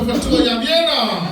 faapitoa ya Vienna.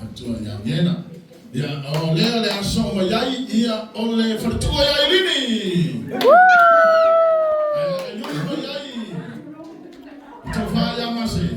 faapitoa ya Vienna. Ya ole le asoma yai ia ole faapitoa ya ilini. Elini yai. Tofaya mase.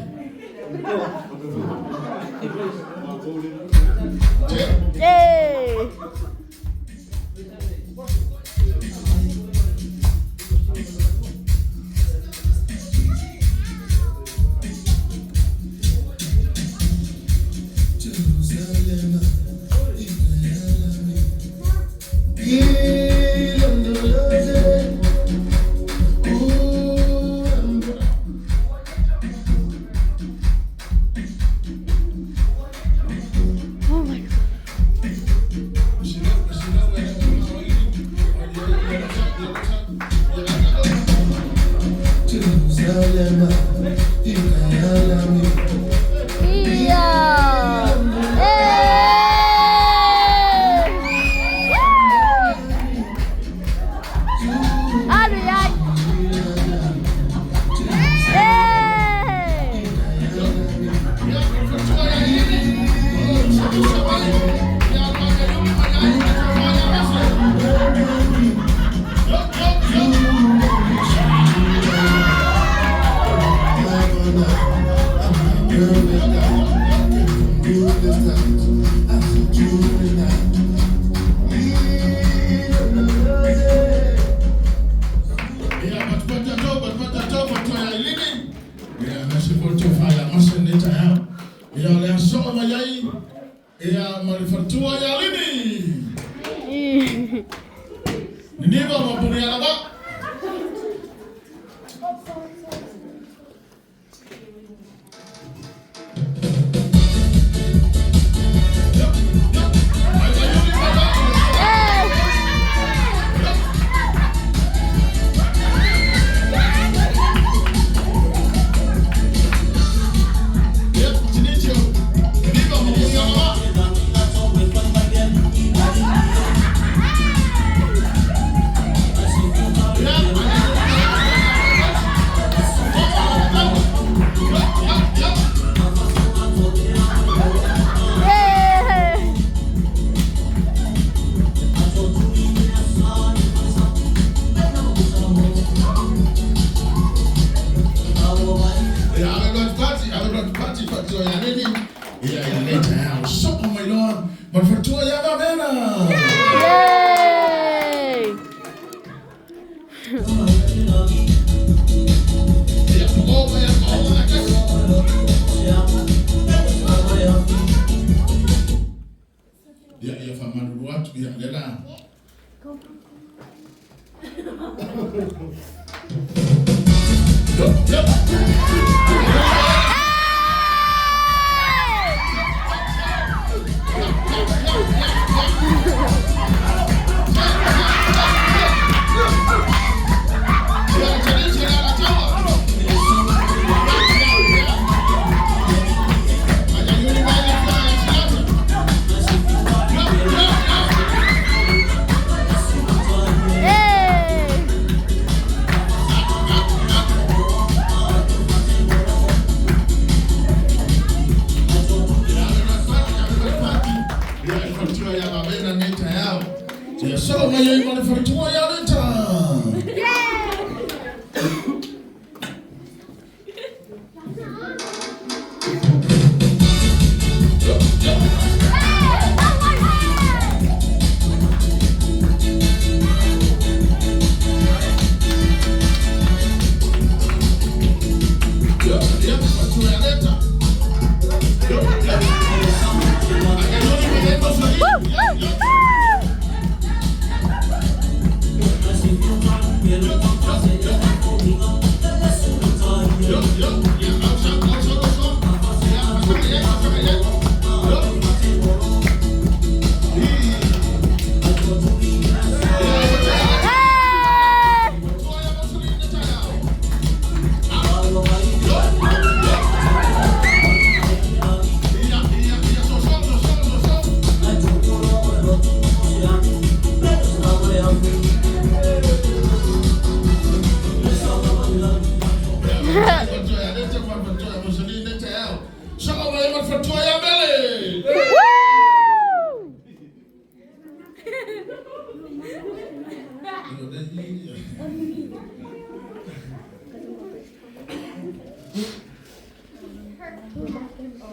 So may yung faapitoa ya latou.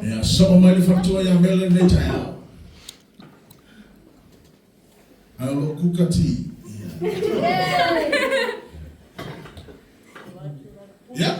Yeah, so may faapitoa ya mele latou. Halo kukati. Yeah.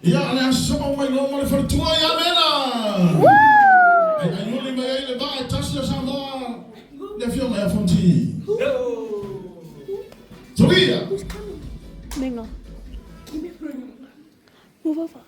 Yeah, so may no faapitoa ya mena. Ay yuli may ile ba tasya sa ba. Defio may fonti. Sofia. Venga. Move over.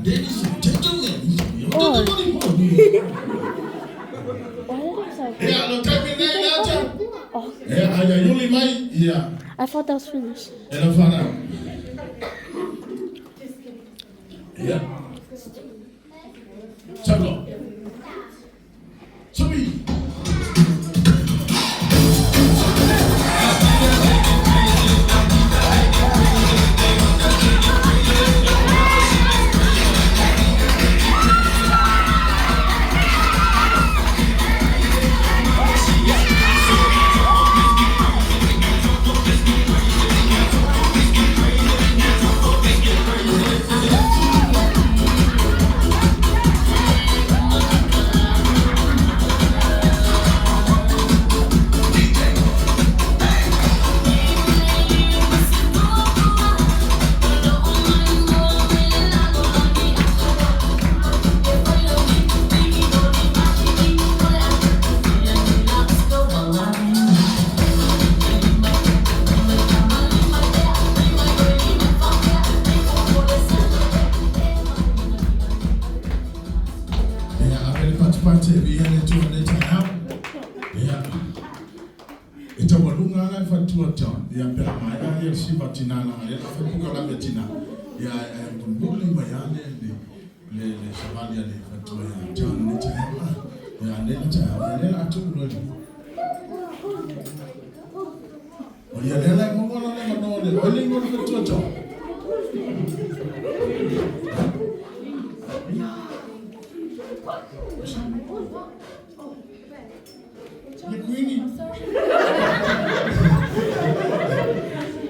Ladies and gentlemen, Yeah, no time in there, later. Yeah, I only might. Yeah. I thought that was finished. And I found out. Yeah. Chalo. Chubby. Ita walunga na faapitoa ya pela ya sibatina na ya fapuka la betina ya mbuli mayane le shabali ya faapitoa ya jana ni chama ya nena chama ya nena atukulu ya nena mwana na manole wali ngoro faapitoa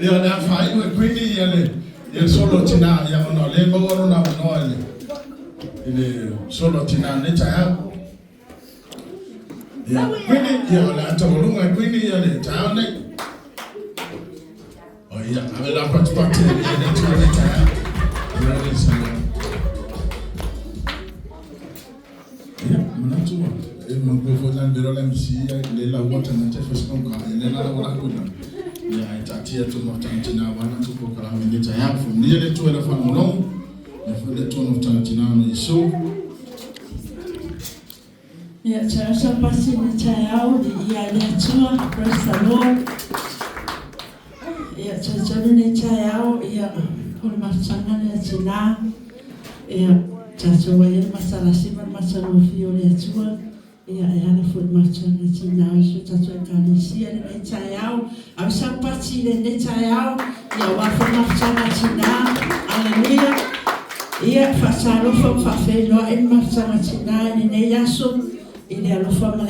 ya na fai we quindi ya solo tina ya ono le boro na ono ile solo tina ne cha ya quindi ya la tawalunga quindi ya le cha ne oh ya avela patipate ne cha ne cha ya le sana ya mnatua mangofo na ndero la msia le la wata na tefes konka ile la wala kuna ya itatia tu matantina wana tuko kala minita yafu ndiye tu era fa mulong ya fa tu no tantina no iso ya cha pasi ni cha yao ya letua praise the Lord ya cha ni cha yao ya kwa machana ya tina ya cha ya masala sima masala fio letua ya na food machana tina so cha kanisia ni cha yao au sapati ni cha yao ya wafu machana tina haleluya ya fasalo fa fafelo en machana tina ni yaso ile alofama